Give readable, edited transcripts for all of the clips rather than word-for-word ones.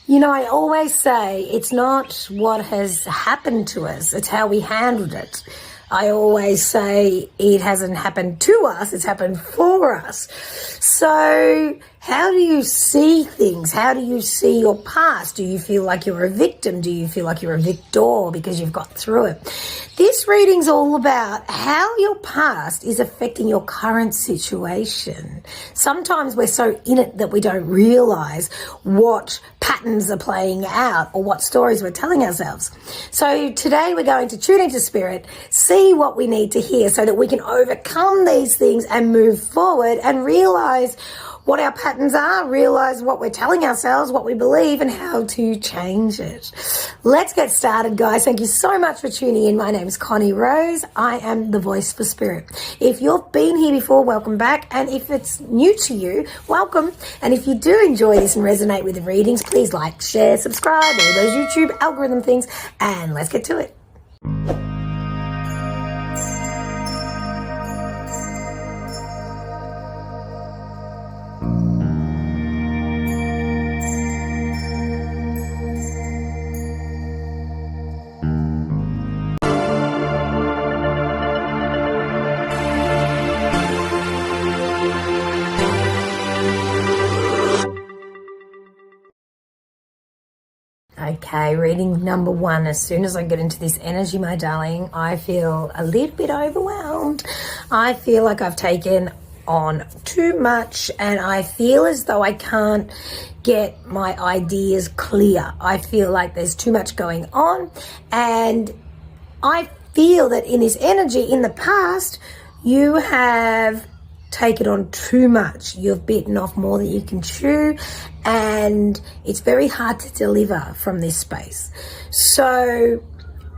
You know, I always say it's not what has happened to us, it's how we handled it. I always say it hasn't happened to us, it's happened for us. So how do you see things? How do you see your past? Do you feel like you're a victim? Do you feel like you're a victor because you've got through it? This reading's all about how your past is affecting your current situation. Sometimes we're so in it that we don't realize what patterns are playing out or what stories we're telling ourselves. So today we're going to tune into spirit, see what we need to hear so that we can overcome these things and move forward and realize what our patterns are, realize what we're telling ourselves, what we believe, and how to change it. Let's get started, guys. Thank you so much for tuning in. My name is Connie Rose. I am the voice for spirit. If you've been here before, welcome back. And if it's new to you, welcome. And if you do enjoy this and resonate with the readings, please like, share, subscribe, all those YouTube algorithm things, and let's get to it. Okay, reading number one. As soon as I get into this energy, my darling, I feel a little bit overwhelmed. I feel like I've taken on too much and I feel as though I can't get my ideas clear. I feel like there's too much going on, and I feel that in this energy in the past, you have taken on too much. You've bitten off more than you can chew, and it's very hard to deliver from this space. So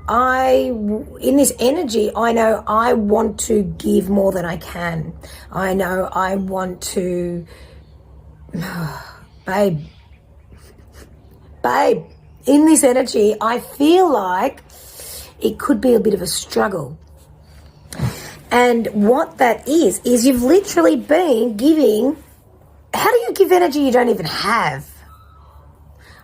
in this energy, I know I want to give more than I can. I know I want to, babe, in this energy, I feel like it could be a bit of a struggle. And what that is you've literally been giving. How do you give energy you don't even have?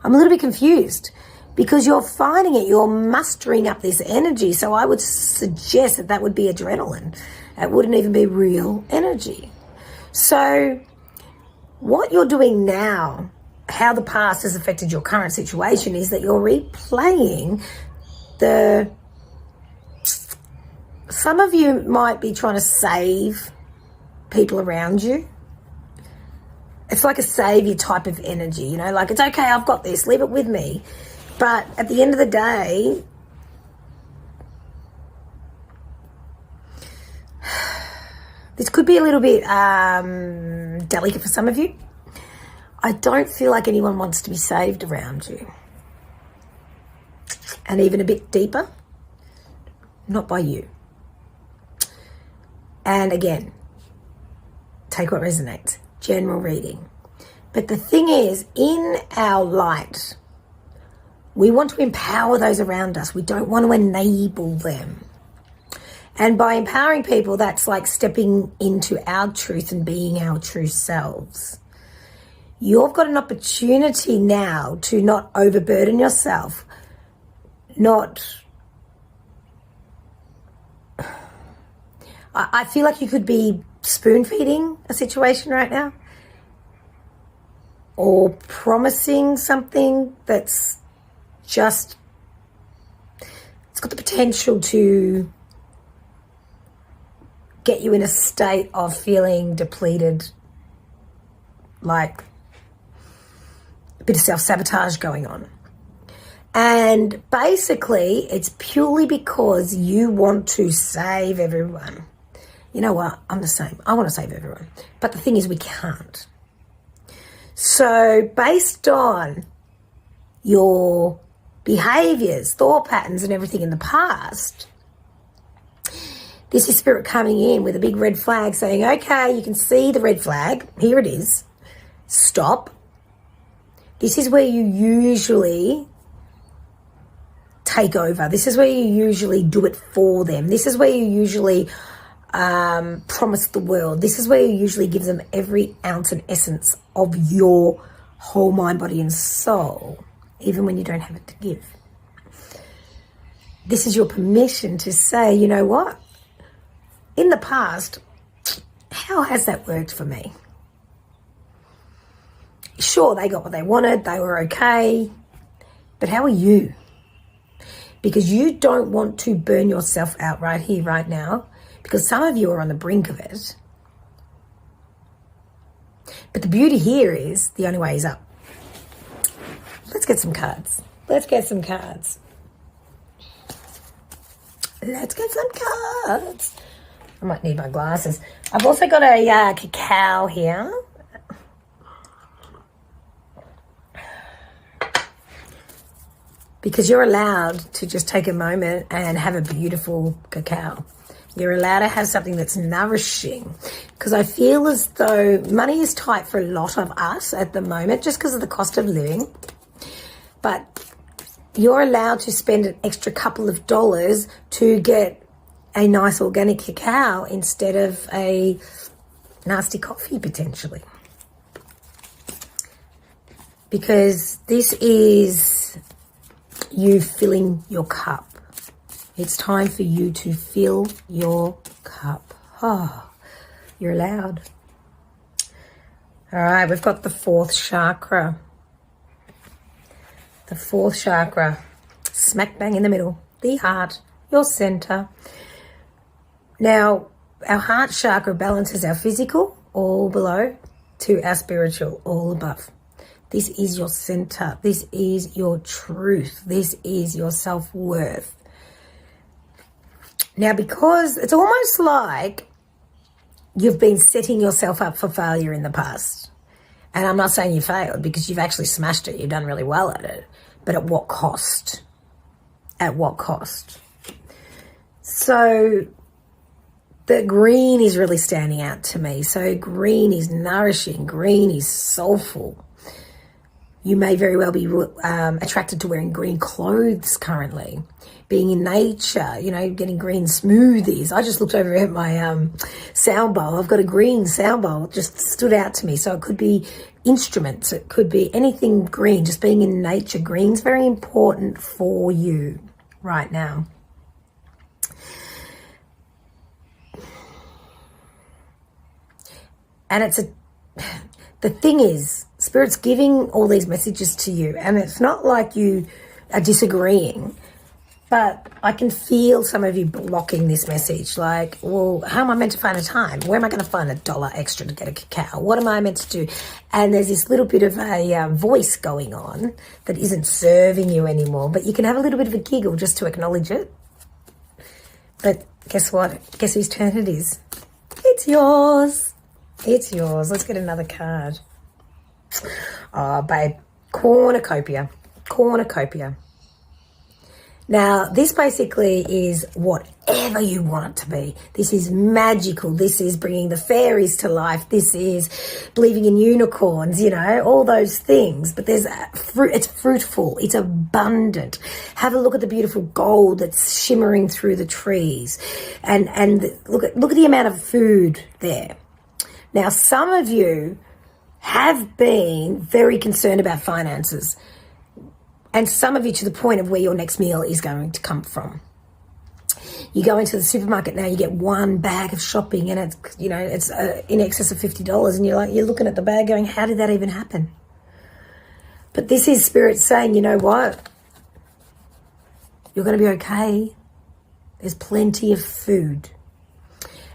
I'm a little bit confused because you're finding it, you're mustering up this energy. So I would suggest that would be adrenaline. It wouldn't even be real energy. So what you're doing now, how the past has affected your current situation, is that you're replaying some of you might be trying to save people around you. It's like a savior type of energy, you know, like, it's okay, I've got this, leave it with me. But at the end of the day, this could be a little bit delicate for some of you. I don't feel like anyone wants to be saved around you. And even a bit deeper, not by you. And again, take what resonates. General reading. But the thing is, in our light, we want to empower those around us. We don't want to enable them. And by empowering people, that's like stepping into our truth and being our true selves. You've got an opportunity now to not overburden yourself, I feel like you could be spoon feeding a situation right now, or promising something that's just, it's got the potential to get you in a state of feeling depleted, like a bit of self-sabotage going on. And basically, it's purely because you want to save everyone. You know what? I'm the same. I want to save everyone. But the thing is, we can't. So based on your behaviors, thought patterns, and everything in the past, this is spirit coming in with a big red flag saying, okay, you can see the red flag. Here it is. Stop. This is where you usually take over. This is where you usually do it for them. This is where you usually promise the world. This is where you usually give them every ounce and essence of your whole mind, body, and soul. even when you don't have it to give. This is your permission to say, you know what? In the past, how has that worked for me? Sure, they got what they wanted, they were okay, but how are you? Because you don't want to burn yourself out right here, right now, because some of you are on the brink of it. But the beauty here is the only way is up. Let's get some cards. Let's get some cards. Let's get some cards. I might need my glasses. I've also got a cacao here. Because you're allowed to just take a moment and have a beautiful cacao. You're allowed to have something that's nourishing. Because I feel as though money is tight for a lot of us at the moment, just because of the cost of living. But you're allowed to spend an extra couple of dollars to get a nice organic cacao instead of a nasty coffee, potentially. Because this is you filling your cup. It's time for you to fill your cup. Oh, you're allowed. All right, we've got the fourth chakra. The fourth chakra, smack bang in the middle, the heart, your center. Now, our heart chakra balances our physical, all below, to our spiritual, all above. This is your center. This is your truth. This is your self-worth. Now, because it's almost like you've been setting yourself up for failure in the past. And I'm not saying you failed, because you've actually smashed it. You've done really well at it. But at what cost? At what cost? So the green is really standing out to me. So green is nourishing. Green is soulful. You may very well be attracted to wearing green clothes currently, being in nature, you know, getting green smoothies. I just looked over at my sound bowl. I've got a green sound bowl. It just stood out to me. So it could be instruments. It could be anything green, just being in nature. Green's very important for you right now. And the thing is, Spirit's giving all these messages to you, and it's not like you are disagreeing, but I can feel some of you blocking this message. Like, well, how am I meant to find a time? Where am I going to find $1 extra to get a cacao? What am I meant to do? And there's this little bit of a voice going on that isn't serving you anymore, but you can have a little bit of a giggle just to acknowledge it. But guess what? Guess whose turn it is? It's yours. It's yours. Let's get another card. Oh, babe. Cornucopia. Cornucopia. Now, this basically is whatever you want it to be. This is magical. This is bringing the fairies to life. This is believing in unicorns, you know, all those things. But there's fruit. It's fruitful. It's abundant. Have a look at the beautiful gold that's shimmering through the trees. And look at the amount of food there. Now, some of you have been very concerned about finances, and some of you to the point of where your next meal is going to come from. You go into the supermarket now, you get one bag of shopping, and it's, you know, it's in excess of $50, and you're looking at the bag going, how did that even happen? But this is Spirit saying, you know what? You're going to be okay. There's plenty of food.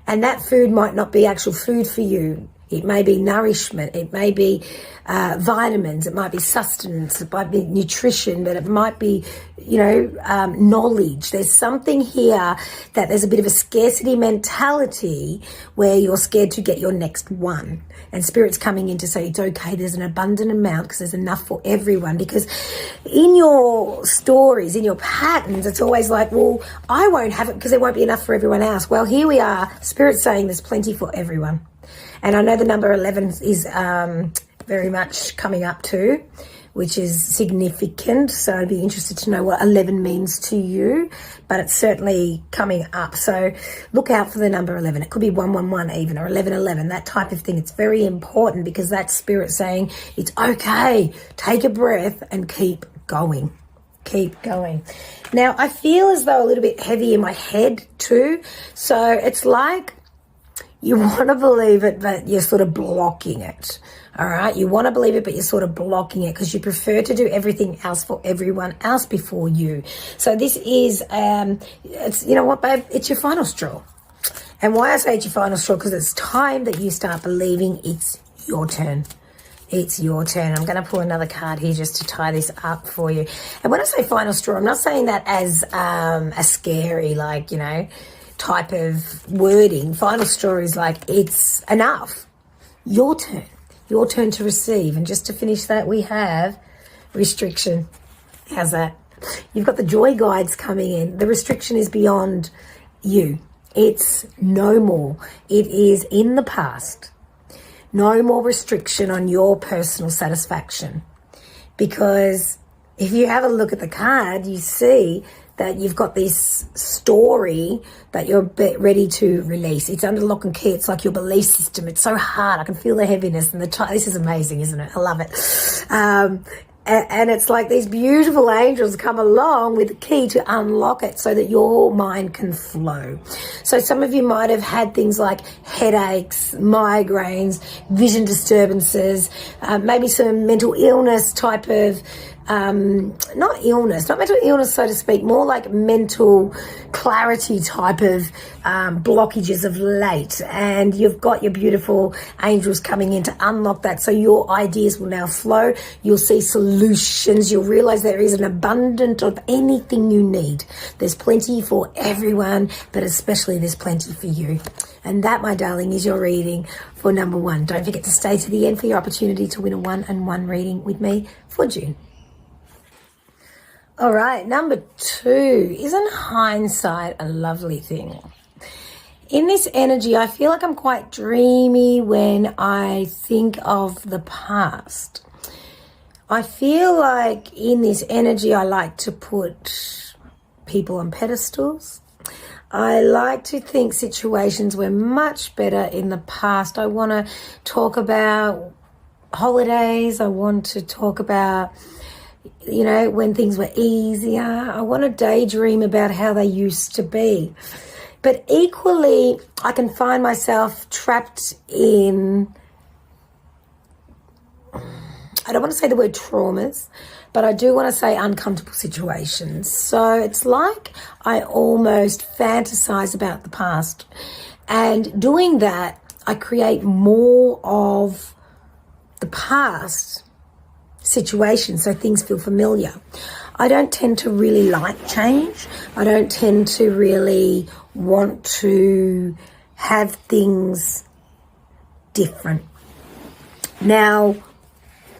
And that food might not be actual food for you. It may be nourishment. It may be vitamins. It might be sustenance. It might be nutrition. But it might be, you know, knowledge. There's something here that there's a bit of a scarcity mentality where you're scared to get your next one. And Spirit's coming in to say it's okay. There's an abundant amount because there's enough for everyone. Because in your stories, in your patterns, it's always like, well, I won't have it because there won't be enough for everyone else. Well, here we are. Spirit's saying there's plenty for everyone. And I know the number 11 is very much coming up too, which is significant. So I'd be interested to know what 11 means to you, but it's certainly coming up. So look out for the number 11. It could be 111 even, or 1111, that type of thing. It's very important because that's Spirit saying it's okay. Take a breath and keep going. Keep going. Now, I feel as though a little bit heavy in my head too. So it's like you want to believe it, but you're sort of blocking it. All right. You want to believe it, but you're sort of blocking it because you prefer to do everything else for everyone else before you. So this is, it's, you know what, babe? It's your final straw. And why I say it's your final straw, because it's time that you start believing it's your turn. It's your turn. I'm going to pull another card here just to tie this up for you. And when I say final straw, I'm not saying that as a scary, like, you know, type of wording. Final straw is like, it's enough. Your turn. Your turn to receive. And just to finish that, we have restriction. How's that? You've got the joy guides coming in. The restriction is beyond you. It's no more. It is in the past. No more restriction on your personal satisfaction. Because if you have a look at the card, you see that you've got this story that you're ready to release. It's under lock and key. It's like your belief system. It's so hard. I can feel the heaviness and this is amazing, isn't it? I love it. And it's like these beautiful angels come along with the key to unlock it so that your mind can flow. So some of you might have had things like headaches, migraines, vision disturbances, maybe some mental illness type of, not mental illness, so to speak, more like mental clarity type of blockages of late. And you've got your beautiful angels coming in to unlock that. So your ideas will now flow. You'll see solutions. You'll realize there is an abundance of anything you need. There's plenty for everyone, but especially there's plenty for you. And that, my darling, is your reading for number 1. Don't forget to stay to the end for your opportunity to win a 1-on-1 reading with me for June. All right, number 2. Isn't hindsight a lovely thing? In this energy, I feel like I'm quite dreamy when I think of the past. I feel like in this energy, I like to put people on pedestals. I like to think situations were much better in the past. I want to talk about holidays. I want to talk about, you know, when things were easier. I want to daydream about how they used to be. But equally, I can find myself trapped in, I don't want to say the word traumas, but I do want to say uncomfortable situations. So it's like I almost fantasize about the past. And doing that, I create more of the past situation, so things feel familiar. I don't tend to really like change. I don't tend to really want to have things different. Now,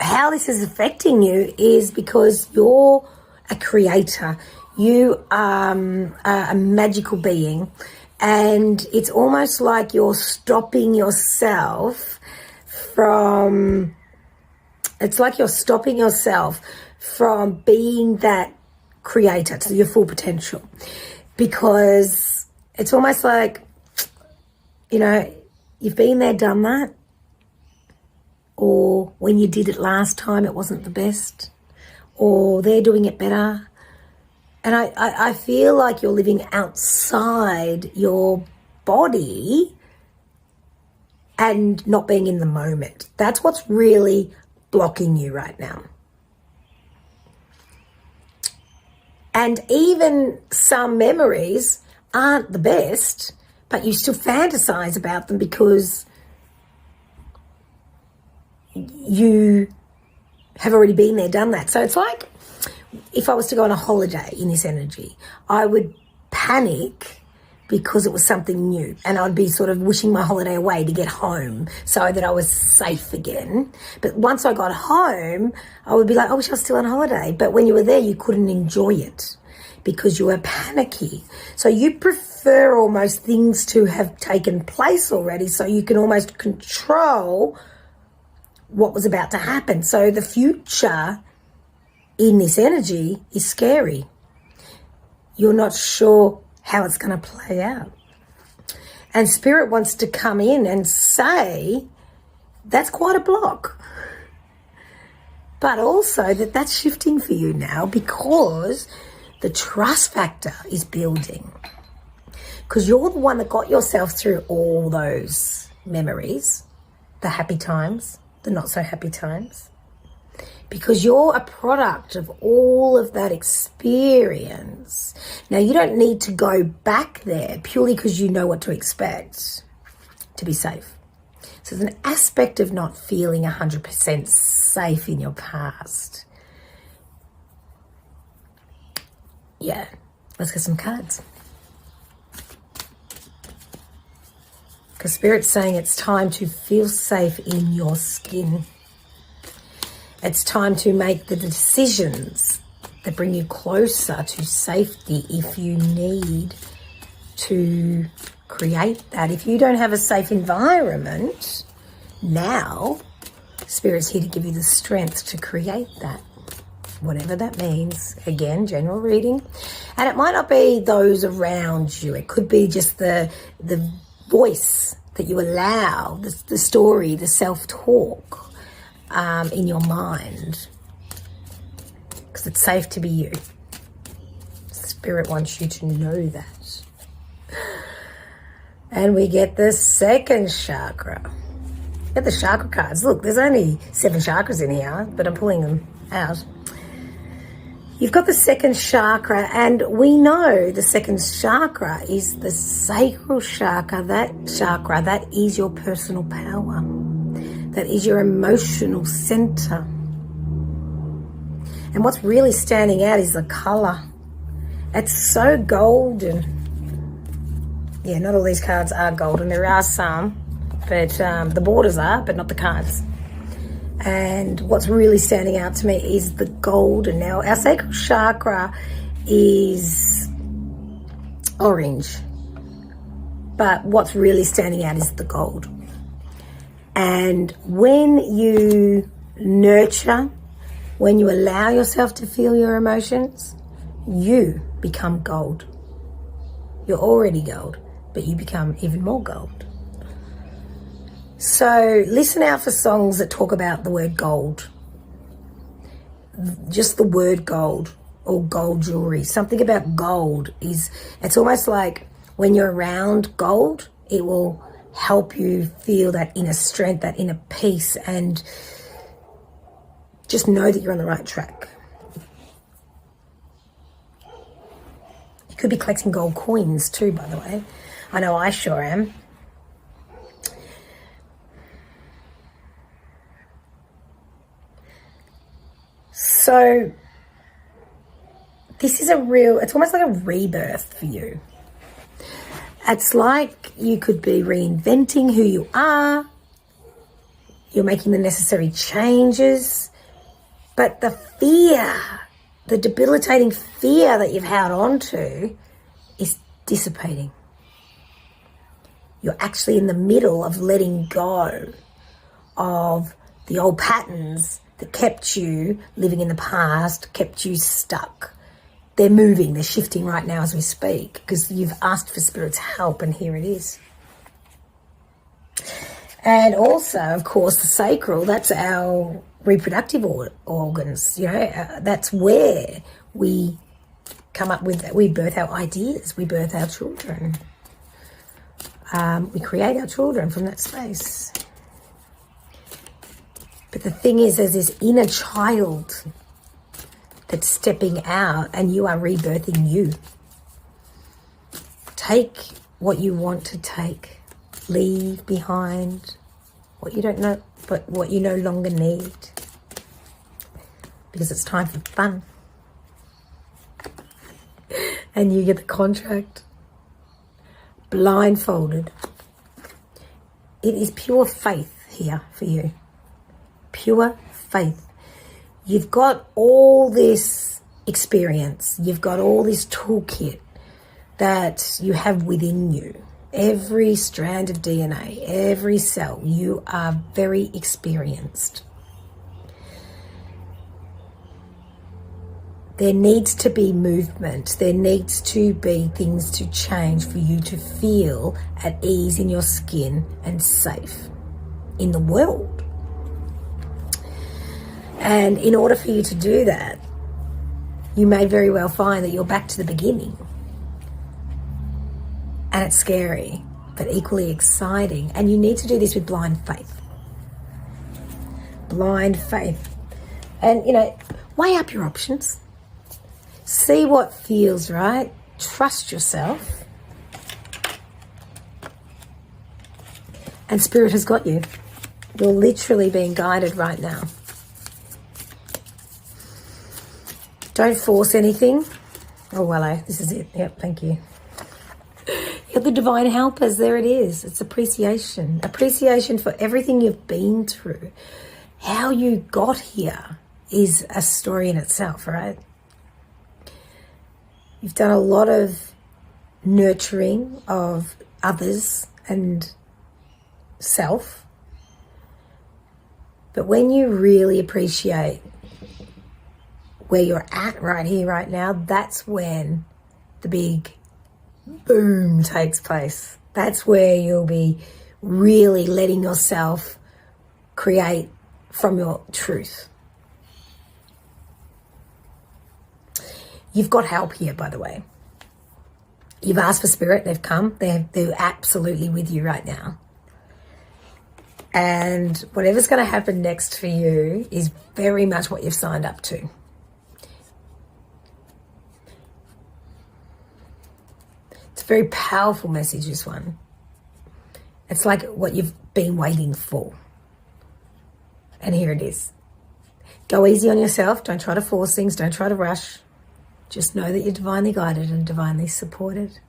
how this is affecting you is because you're a creator. You are a magical being, and it's almost like you're stopping yourself from being that creator to your full potential, because it's almost like, you know, you've been there, done that, or when you did it last time it wasn't the best, or they're doing it better. And I feel like you're living outside your body and not being in the moment. That's what's really blocking you right now. And even some memories aren't the best, but you still fantasize about them because you have already been there, done that. So it's like if I was to go on a holiday in this energy, I would panic because it was something new, and I'd be sort of wishing my holiday away to get home so that I was safe again. But once I got home, I would be like, I wish I was still on holiday. But when you were there, you couldn't enjoy it because you were panicky. So you prefer almost things to have taken place already, so you can almost control what was about to happen. So the future in this energy is scary. You're not sure how it's going to play out. And Spirit wants to come in and say, that's quite a block. but also that's shifting for you now because the trust factor is building. Because you're the one that got yourself through all those memories, the happy times, the not so happy times. Because you're a product of all of that experience. Now, you don't need to go back there purely because you know what to expect to be safe. So there's an aspect of not feeling 100% safe in your past. Yeah, let's get some cards. Because Spirit's saying it's time to feel safe in your skin. It's time to make the decisions that bring you closer to safety if you need to create that. If you don't have a safe environment, now Spirit's here to give you the strength to create that. Whatever that means. Again, general reading. And it might not be those around you. It could be just the voice that you allow, the story, the self-talk in your mind, because it's safe to be you. Spirit wants you to know that. And we get the second chakra. Get the chakra cards. Look, there's only 7 chakras in here, but I'm pulling them out. You've got the second chakra, and we know the second chakra is the sacral chakra. That chakra, that is your personal power. That is your emotional center. And what's really standing out is the color. It's so golden. Yeah, not all these cards are golden. There are some, but the borders are, but not the cards. And what's really standing out to me is the golden. Now, our sacral chakra is orange, but what's really standing out is the gold. And when you nurture, when you allow yourself to feel your emotions, you become gold. You're already gold, but you become even more gold. So listen out for songs that talk about the word gold. Just the word gold or gold jewelry. Something about gold it's almost like when you're around gold, it will help you feel that inner strength, that inner peace, and just know that you're on the right track. You could be collecting gold coins too, by the way. I know I sure am. So this is it's almost like a rebirth for you. It's like you could be reinventing who you are. You're making the necessary changes. But the fear, the debilitating fear that you've held on to is dissipating. You're actually in the middle of letting go of the old patterns that kept you living in the past, kept you stuck. They're moving, they're shifting right now as we speak because you've asked for Spirit's help, and here it is. And also, of course, the sacral, that's our reproductive organs. You know, that's where we come up with, we birth our ideas, we birth our children. We create our children from that space. But the thing is, there's this inner child that's stepping out, and you are rebirthing you. Take what you want to take. Leave behind what you don't know, but what you no longer need. Because it's time for fun. And you get the contract. Blindfolded. It is pure faith here for you. Pure faith. You've got all this experience. You've got all this toolkit that you have within you. Every strand of DNA, every cell, you are very experienced. There needs to be movement. There needs to be things to change for you to feel at ease in your skin and safe in the world. And in order for you to do that, you may very well find that you're back to the beginning. And it's scary, but equally exciting. And you need to do this with blind faith. Blind faith. And, weigh up your options. See what feels right. Trust yourself. And Spirit has got you. You're literally being guided right now. Don't force anything. Oh, well, this is it. Yep, thank you. You're the divine helpers. There it is. It's appreciation. Appreciation for everything you've been through. How you got here is a story in itself, right? You've done a lot of nurturing of others and self. But when you really appreciate where you're at right here, right now, that's when the big boom takes place. That's where you'll be really letting yourself create from your truth. You've got help here, by the way. You've asked for Spirit, they've come. They're absolutely with you right now. And whatever's going to happen next for you is very much what you've signed up to. It's a very powerful message, this one. It's like what you've been waiting for. And here it is. Go easy on yourself. Don't try to force things. Don't try to rush. Just know that you're divinely guided and divinely supported.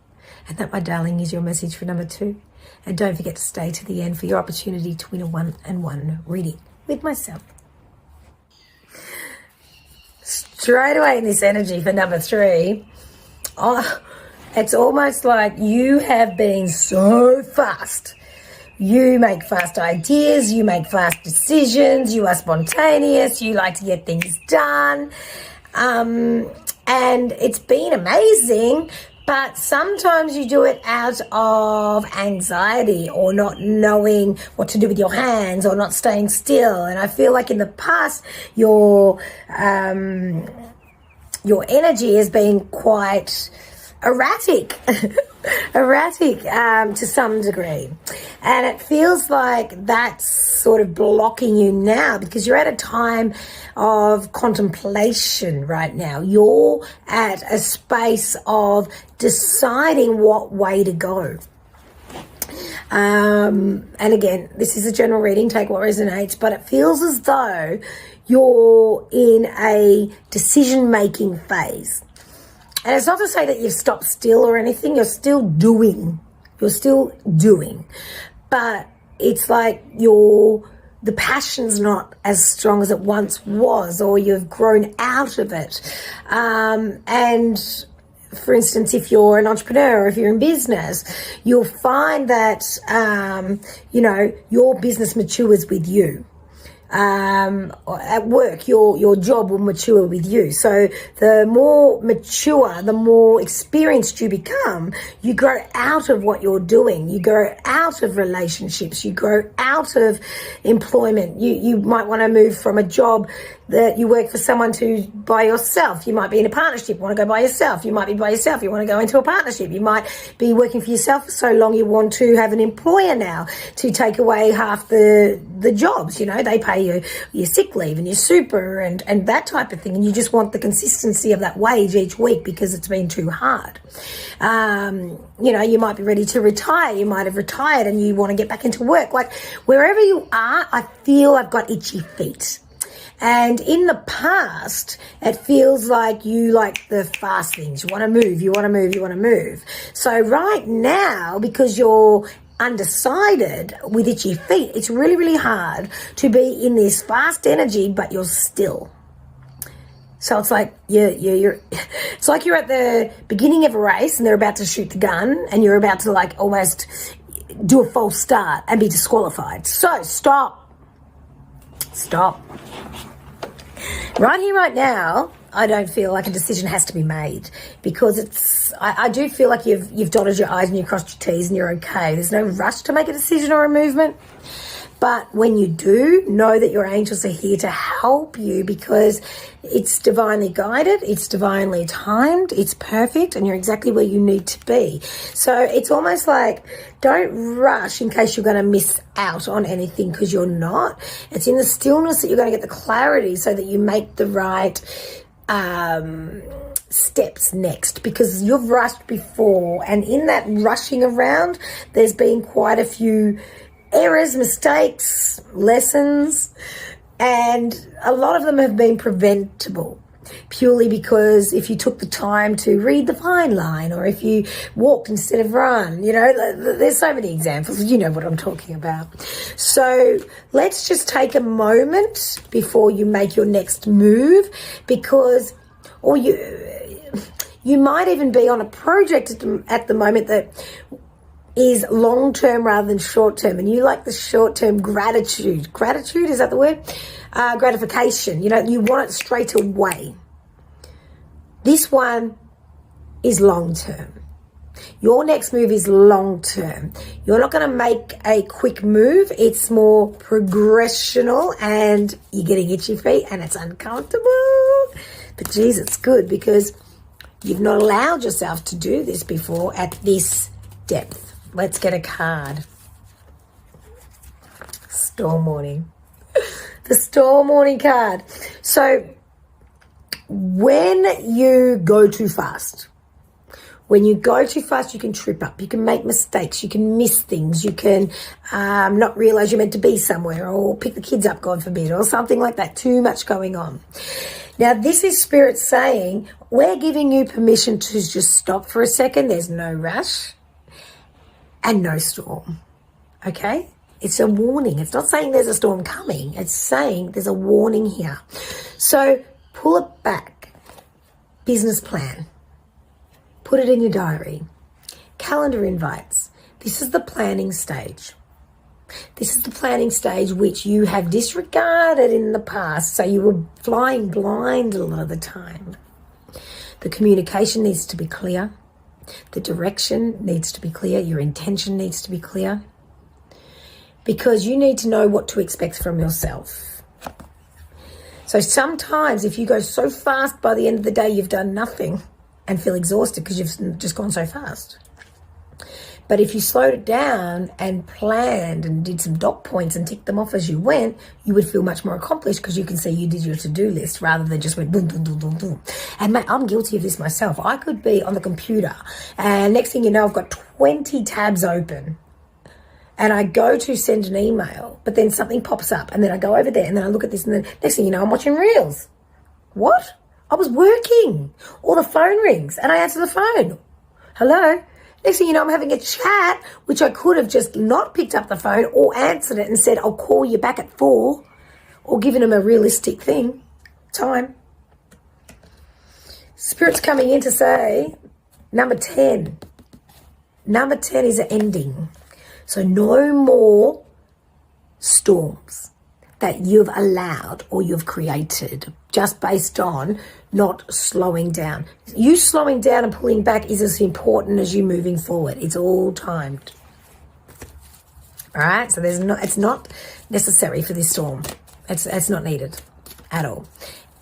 And that, my darling, is your message for number 2. And don't forget to stay to the end for your opportunity to win a 1-on-1 reading with myself. Straight away in this energy for number 3. It's almost like you have been so fast. You make fast ideas, you make fast decisions, you are spontaneous, you like to get things done. And it's been amazing, but sometimes you do it out of anxiety or not knowing what to do with your hands or not staying still. And I feel like in the past, your energy has been quite erratic to some degree. And it feels like that's sort of blocking you now because you're at a time of contemplation right now. You're at a space of deciding what way to go. And again, this is a general reading, take what resonates, but it feels as though you're in a decision-making phase. And it's not to say that you've stopped still or anything. You're still doing. But it's like the passion's not as strong as it once was, or you've grown out of it. And for instance, if you're an entrepreneur or if you're in business, you'll find that, your business matures with you. At work, your job will mature with you. So the more mature, the more experienced you become, you grow out of what you're doing. You grow out of relationships. You grow out of employment. You might want to move from a job that you work for someone to by yourself. You might be in a partnership, you want to go by yourself. You might be by yourself, you want to go into a partnership. You might be working for yourself for so long you want to have an employer now to take away half the jobs. They pay you your sick leave and your super and that type of thing, and you just want the consistency of that wage each week because it's been too hard. You might be ready to retire. You might have retired and you want to get back into work. Like wherever you are, I feel I've got itchy feet. And in the past, it feels like you like the fast things. You want to move. So right now, because you're undecided with itchy feet, it's really, really hard to be in this fast energy, but you're still. So it's like it's like you're at the beginning of a race and they're about to shoot the gun and you're about to like almost do a false start and be disqualified. So stop. Right here, right now, I don't feel like a decision has to be made because I do feel like you've dotted your I's and you've crossed your T's and you're okay. There's no rush to make a decision or a movement. But when you do, know that your angels are here to help you, because it's divinely guided, it's divinely timed, it's perfect, and you're exactly where you need to be. So it's almost like, don't rush in case you're going to miss out on anything, because you're not. It's in the stillness that you're going to get the clarity so that you make the right steps next, because you've rushed before, and in that rushing around, there's been quite a few errors, mistakes, lessons, and a lot of them have been preventable, purely because if you took the time to read the fine line, or if you walked instead of run, there's so many examples, you know what I'm talking about. So let's just take a moment before you make your next move, because, or you might even be on a project at the moment that is long-term rather than short-term, and you like the short-term gratitude, is that the word? Gratification, you want it straight away. This one is long-term. Your next move is long-term. You're not going to make a quick move. It's more progressional, and you're getting itchy feet, and it's uncomfortable. But geez, it's good, because you've not allowed yourself to do this before at this depth. Let's get a card. Storm warning. The storm warning card. So when you go too fast, you can trip up, you can make mistakes, you can miss things, you can not realize you're meant to be somewhere, or pick the kids up, God forbid, or something like that. Too much going on. Now, this is Spirit saying, we're giving you permission to just stop for a second. There's no rush and no storm. Okay? It's a warning. It's not saying there's a storm coming. It's saying there's a warning here. So pull it back. Business plan. Put it in your diary. Calendar invites. This is the planning stage. This is the planning stage which you have disregarded in the past. So you were flying blind a lot of the time. The communication needs to be clear. The direction needs to be clear. Your intention needs to be clear. Because you need to know what to expect from yourself. So sometimes if you go so fast, by the end of the day, you've done nothing and feel exhausted because you've just gone so fast. But if you slowed it down and planned and did some dot points and ticked them off as you went, you would feel much more accomplished, because you can see you did your to-do list rather than just went boom, boom, boom, boom, boom. And mate, I'm guilty of this myself. I could be on the computer and next thing you know, I've got 20 tabs open. And I go to send an email, but then something pops up, and then I go over there and then I look at this, and then next thing you know, I'm watching Reels. What? I was working. Or the phone rings and I answer the phone. Hello? Next thing you know, I'm having a chat, which I could have just not picked up the phone or answered it and said, I'll call you back at 4, or given them a realistic time. Spirit's coming in to say, number 10. Number 10 is an ending. So no more storms that you've allowed or you've created just based on not slowing down. You slowing down and pulling back is as important as you moving forward. It's all timed. All right, so it's not necessary for this storm. It's not needed at all.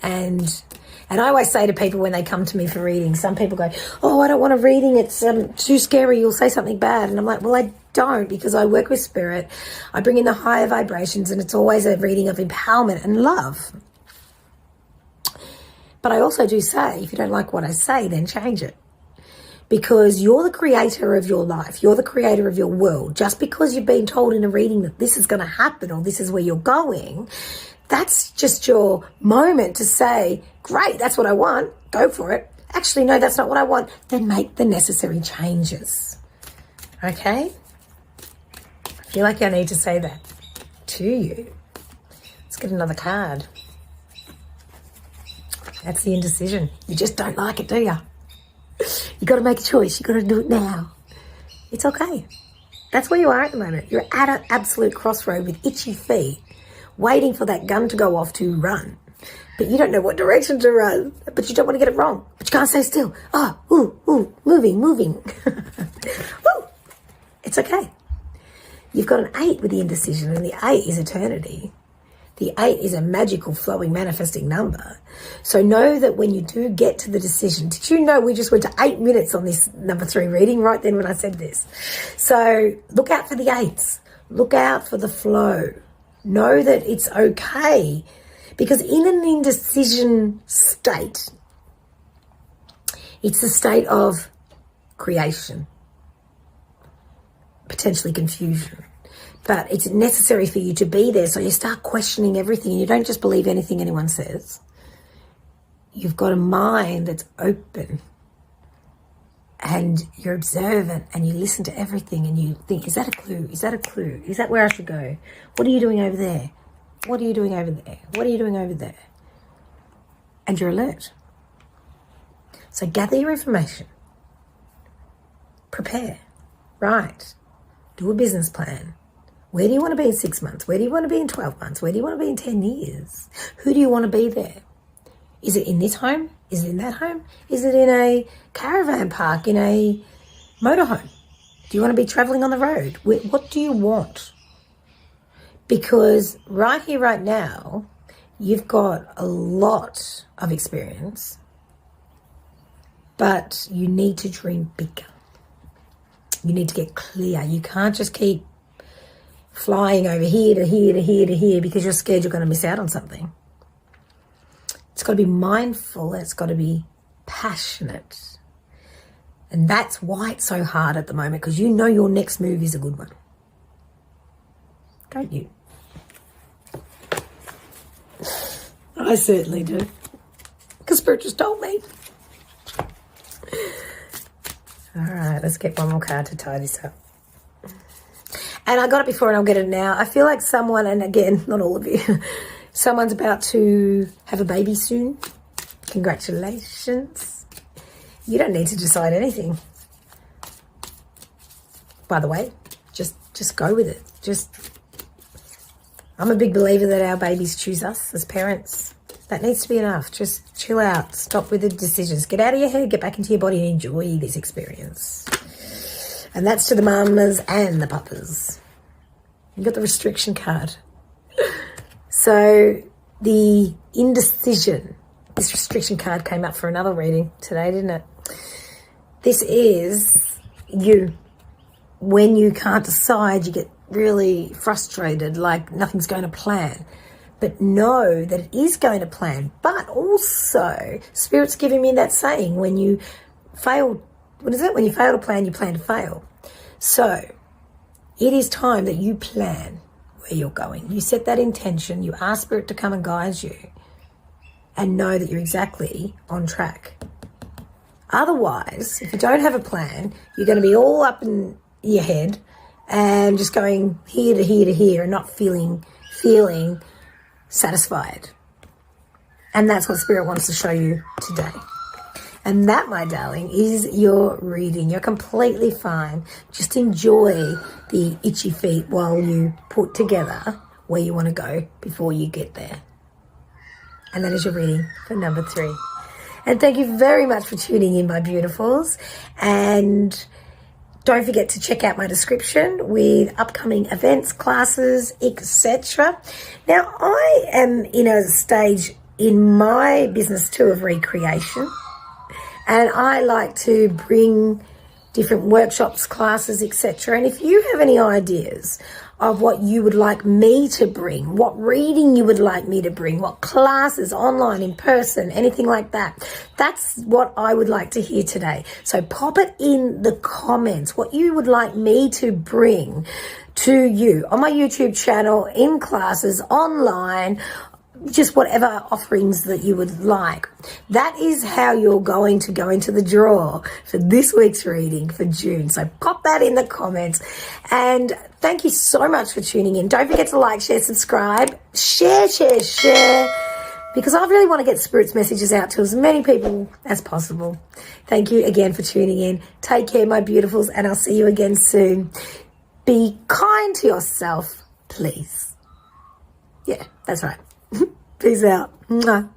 And I always say to people when they come to me for readings, some people go, oh, I don't want a reading. It's too scary. You'll say something bad. And I'm like, well, I don't, because I work with spirit. I bring in the higher vibrations, and it's always a reading of empowerment and love. But I also do say, if you don't like what I say, then change it. Because you're the creator of your life. You're the creator of your world. Just because you've been told in a reading that this is going to happen or this is where you're going, that's just your moment to say, great, that's what I want. Go for it. Actually, no, that's not what I want. Then make the necessary changes. Okay? I feel like I need to say that to you. Let's get another card. That's the indecision. You just don't like it, do you? You got to make a choice. You got to do it now. It's okay. That's where you are at the moment. You're at an absolute crossroad with itchy feet, waiting for that gun to go off to run. But you don't know what direction to run. But you don't want to get it wrong. But you can't stay still. Moving. Woo. It's okay. You've got an 8 with the indecision, and the 8 is eternity. The 8 is a magical, flowing, manifesting number. So know that when you do get to the decision, did you know we just went to 8 minutes on this number 3 reading right then when I said this? So look out for the 8s. Look out for the flow. Know that it's okay. Because in an indecision state, it's a state of creation, potentially confusion. But it's necessary for you to be there, so you start questioning everything and you don't just believe anything anyone says. You've got a mind that's open and you're observant and you listen to everything and you think, is that a clue? Is that a clue? Is that where I should go? What are you doing over there? What are you doing over there? What are you doing over there? And you're alert. So gather your information. Prepare. Write. Do a business plan. Where do you want to be in 6 months? Where do you want to be in 12 months? Where do you want to be in 10 years? Who do you want to be there? Is it in this home? Is it in that home? Is it in a caravan park, in a motorhome? Do you want to be traveling on the road? What do you want? Because right here, right now, you've got a lot of experience, but you need to dream bigger. You need to get clear. You can't just keep flying over here to here to here to here because you're scared you're going to miss out on something. It's got to be mindful. It's got to be passionate. And that's why it's so hard at the moment, because you know your next move is a good one. Don't you? I certainly do. Because Spirit just told me. All right, let's get one more card to tie this up. And I got it before and I'll get it now. I feel like someone, and again, not all of you, someone's about to have a baby soon. Congratulations. You don't need to decide anything. By the way, just go with it. I'm a big believer that our babies choose us as parents. That needs to be enough. Just chill out. Stop with the decisions. Get out of your head. Get back into your body and enjoy this experience. And that's to the mamas and the papas. You got the restriction card. So the indecision. This restriction card came up for another reading today, didn't it? This is you. When you can't decide, you get really frustrated, like nothing's going to plan. But know that it is going to plan. But also, Spirit's giving me that saying, when you fail, what is it? When you fail to plan, you plan to fail. So it is time that you plan where you're going. You set that intention. You ask Spirit to come and guide you and know that you're exactly on track. Otherwise, if you don't have a plan, you're going to be all up in your head and just going here to here to here and not feeling satisfied. And that's what Spirit wants to show you today. And that, my darling, is your reading. You're completely fine. Just enjoy the itchy feet while you put together where you want to go before you get there. And that is your reading for number 3. And thank you very much for tuning in, my beautifuls. And don't forget to check out my description with upcoming events, classes, etc. Now, I am in a stage in my business too of recreation. And I like to bring different workshops, classes, etc. And if you have any ideas of what you would like me to bring, what reading you would like me to bring, what classes, online, in person, anything like that, that's what I would like to hear today. So pop it in the comments, what you would like me to bring to you on my YouTube channel, in classes, online, just whatever offerings that you would like. That is how you're going to go into the draw for this week's reading for June. So pop that in the comments. And thank you so much for tuning in. Don't forget to like, share, subscribe, share, because I really want to get Spirit's messages out to as many people as possible. Thank you again for tuning in. Take care, my beautifuls, and I'll see you again soon. Be kind to yourself, please. Yeah, that's right. Peace out. Mwah.